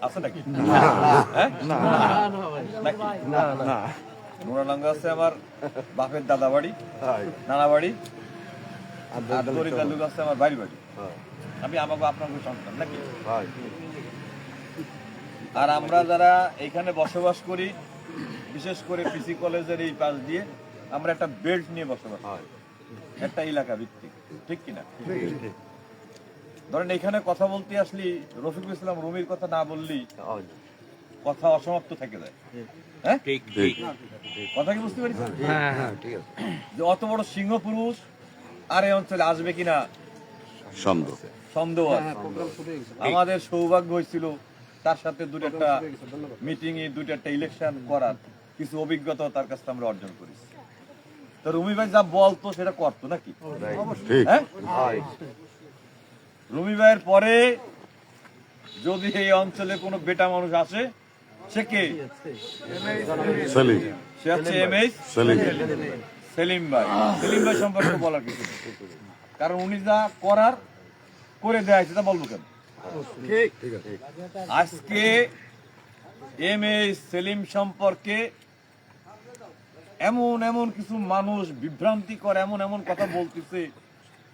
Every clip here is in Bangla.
আছে নাকি? নোরালঙ্গা আছে আমার বাপের দাদা বাড়ি, নানা বাড়ি, আর দরিদালুক আছে আমার বাড়ি বাড়ি। আমি আমাকে আপনার সন্তান নাকি? আর আমরা যারা এখানে বসবাস করি, বিশেষ করে পিসি কলেজের এই পাশ দিয়ে আমরা একটা বেল্ট নিয়ে বসবাস করি, একটা এলাকা ভিত্তিক, ঠিক কিনা? ধরেন এখানে কথা বলতে আসলি রফিকুল ইসলাম রুমির কথা না বললি কথা অসমাপ্ত থেকে যায়। হ্যাঁ, কথা কি বুঝতে পারছেন? যে অত বড় সিংহ পুরুষ আর এই অঞ্চলে আসবে কিনা সন্দেহ আছে। আমাদের সৌভাগ্য হয়েছিল তার সাথে দুটো একটা মিটিং এ দুটো একটা ইলেকশন করার কিছু অভিজ্ঞতা তার কাছে আমরা অর্জন করেছি। তো রুমি ভাই যা বলতো সেটা করতো নাকি? হ্যাঁ, রুমি ভাইয়ের পরে যদি এই অঞ্চলে কোনো বেটা মানুষ আসে, সে কে? সে হচ্ছে এমএস সেলিম ভাই। সেলিম ভাই সম্পর্কে বলার কিছু, কারণ উনি যা করার করে দেয় সেটা বলবো কেন? আজকে এমএস সেলিম সম্পর্কে এমন এমন কিছু মানুষ বিভ্রান্তিকর এমন এমন কথা বলতেছে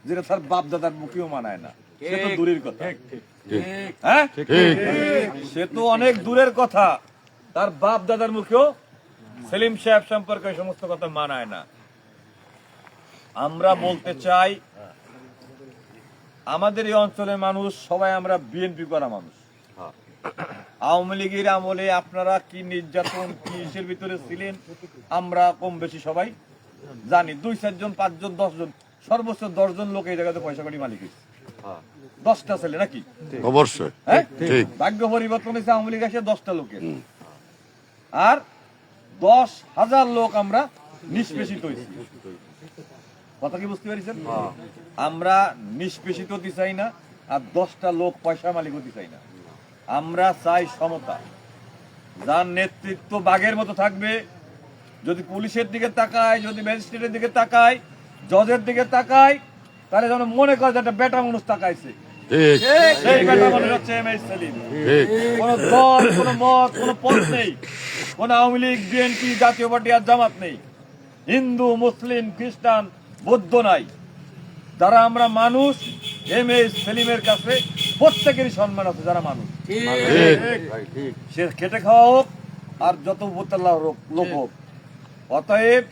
যেটা তার বাপ দাদার মুখেও মানায় না। সে তো দূরের কথা, হ্যাঁ, সে তো অনেক দূরের কথা, তার বাপ দাদার মুখেও সেলিম সাহেব সম্পর্কে এই সমস্ত কথা মানায় না। আমরা বলতে চাই আমাদের এই অঞ্চলের মানুষ সবাই আমরা বিএনপি করা মানুষ। আওয়ামী লীগের আমলে আপনারা কি নির্যাতন কি ইসের ভিতরে ছিলেন আমরা কম বেশি সবাই জানি। 2-4 জন 5 জন 10 জন সর্বোচ্চ 10 জন লোক এই জায়গাতে পয়সা করি মালিক হয়েছে। 10টা ছেলে নাকি? অবশ্যই। হ্যাঁ, ভাগ্য পরিবর্তন হয়েছে আওয়ামী লীগ আসে 10টা লোকের, আর 10,000 লোক আমরা নিষ্পেষিত হয়েছি। কথা কি বুঝতে পারছেন? আমরা নিষ্পেষিত হতে চাই না, আর 10টা লোক পয়সা মালিক হতে চাই না। আমরা চাই সমতা। যার নেতৃত্ব বাঘের মতো থাকবে, যদি পুলিশের দিকে তাকায়, যদি ম্যাজিস্ট্রেটের দিকে তাকায়, জজের দিকে তাকায়, তাহলে যেন মনে করে যে একটা বেটা মানুষ তাকাইছে। সেই বেটা মানুষ হচ্ছে এমএস সেলিম। কোন দল, কোন মত, কোন পথ নেই, কোন আওয়ামী লীগ, বিএনপি, জাতীয় পার্টি আর জামাত নেই, হিন্দু, মুসলিম, খ্রিস্টান, বৌদ্ধ নাই। যারা আমরা মানুষ, এমএস সেলিমের কাছে প্রত্যেকেরই সম্মান আছে। যারা মানুষ, সে খেটে খাওয়া হোক আর যত উপরতলা লোক হোক। অতএব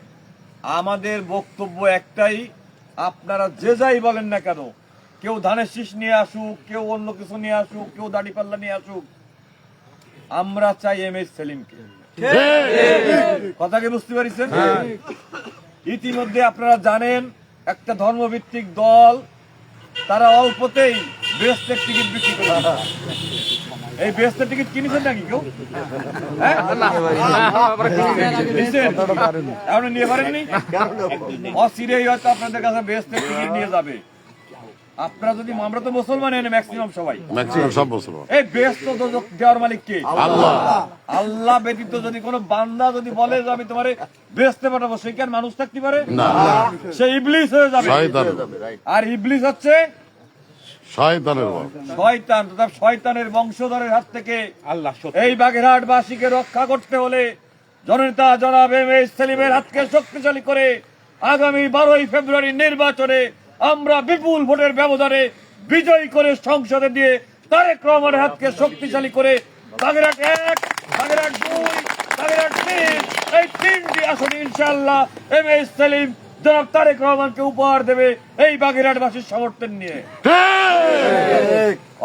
আমাদের বক্তব্য একটাই, আপনারা যে যাই বলেন না কেন, কেউ ধানের শীষ নিয়ে আসুক, কেউ অন্য কিছু নিয়ে আসুক, কেউ দাড়ি পাল্লা নিয়ে আসুক, আমরা চাই এমএস সেলিমকে। কথা কি বুঝতে পারছেন? ইতিমধ্যে আপনারা জানেন একটা ধর্মভিত্তিক দল তারা অল্পতেই বেহেশতের টিকিট বিক্রি করে। এই বেহেশতের টিকিট কিনেছেন নাকি কেউ? এখন নিয়ে পারেননি, অচিরেই হয়তো আপনাদের কাছে বেহেশতের টিকিট নিয়ে যাবে। আপনারা যদি, আমরা তো মুসলমান ম্যাক্সিমাম সবাই, এই বেহেশত দেওয়ার মালিক কে? আল্লাহ। আল্লাহ ব্যতীত যদি কোনো বান্দা যদি বলে যে আমি তোমারে বেহেশতে পাঠাবো, সে কি আর মানুষ থাকতে পারে? সে ইবলিস হয়ে যাবে। আর ইবলিস হচ্ছে শয়তান। শয়তানের বংশধরের হাত থেকে এই বাগেরহাট বাসীকে রক্ষা করতে হলে জননেতা জনাব এমএস সেলিমের হাতকে শক্তিশালী করে আগামী 12ই ফেব্রুয়ারি নির্বাচনে আমরা বিপুল ভোটের ব্যবধানে বিজয়ী করে সংসদে দিয়ে তারেক রহমানের হাতকে শক্তিশালী করে বাগেরহাট 1, বাগেরহাট 2, বাগেরহাট 3, এই 3টি আসনে ইনশাআল্লাহ এমএস সেলিম জনাব তারেক রহমানকে উপহার দেবে এই বাগেরহাটবাসীর সমর্থন নিয়ে।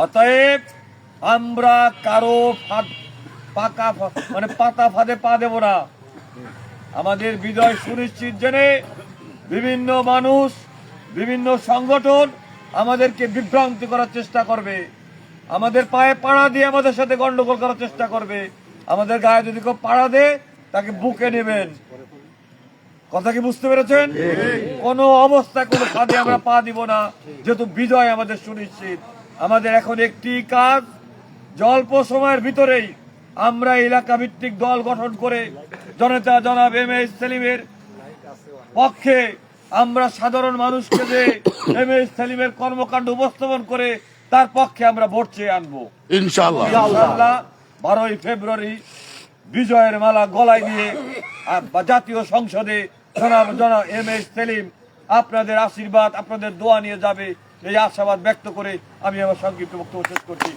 অতএব আমরা কারো পাতা ফাঁদে পা দেব না। আমাদের বিজয় সুনিশ্চিত জেনে বিভিন্ন মানুষ, বিভিন্ন সংগঠন আমাদেরকে বিভ্রান্তি করার চেষ্টা করবে, আমাদের পায়ে পাড়া দিয়ে আমাদের সাথে গন্ডগোল করার চেষ্টা করবে। আমাদের গায়ে যদি কেউ পাড়া দেয় তাকে বুকে নেবেন। কথা কি বুঝতে পেরেছেন? কোন অবস্থায় কোন ফাঁদে আমরা পা দিব না, যেহেতু বিজয় আমাদের সুনিশ্চিত। আমাদের এখন একটি কাজ, অল্প সময়ের ভিতরেই আমরা এলাকা ভিত্তিক দল গঠন করে জনতা জনাব এমএস সেলিমের পক্ষে আমরা সাধারণ মানুষকে যে এমএস সেলিমের কর্মকাণ্ড উপস্থাপন করে তার পক্ষে আমরা ভোট চেয়ে আনবো ইনশাআল্লাহ। 12ই ফেব্রুয়ারি বিজয়ের মালা গলায় দিয়ে জাতীয় সংসদে জনাব এম.এ. সেলিম আপনাদের আশীর্বাদ, আপনাদের দোয়া নিয়ে যাবে, এই আশাবাদ ব্যক্ত করে আমি আমার সংক্ষিপ্ত বক্তব্য শেষ করছি।